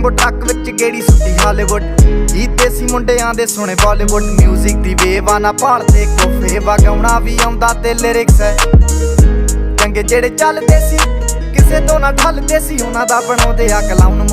ਟੈਂਬੋ truck ਵਿੱਚ ਗੇੜੀ ਸੁੱਟੀ Hollywood. ਗੀਤ ਦੇਸੀ ਮੁੰਡਿਆਂ ਦੇ ਸੁਣੇ ਬਾਲੀਵੁੱਡ। ਮਿਊਜ਼ਿਕ ਦੀ ਵੇਵ ਆ ਨਾ ਭਾਲਦੇ ਕੋਫੇ, ਵਗਾਉਣਾ ਵੀ ਆਉਂਦਾ ਤੇ ਲਿਰਿਕਸ ਹੈ ਚੰਗੇ ਜਿਹੜੇ ਚੱਲਦੇ ਸੀ, ਕਿਸੇ ਤੋਂ ਨਾ ਠੱਲਦੇ ਸੀ, ਉਹਨਾਂ ਦਾ ਬਣਾਉਂਦੇ ਆ ਕਲਾਉਨ।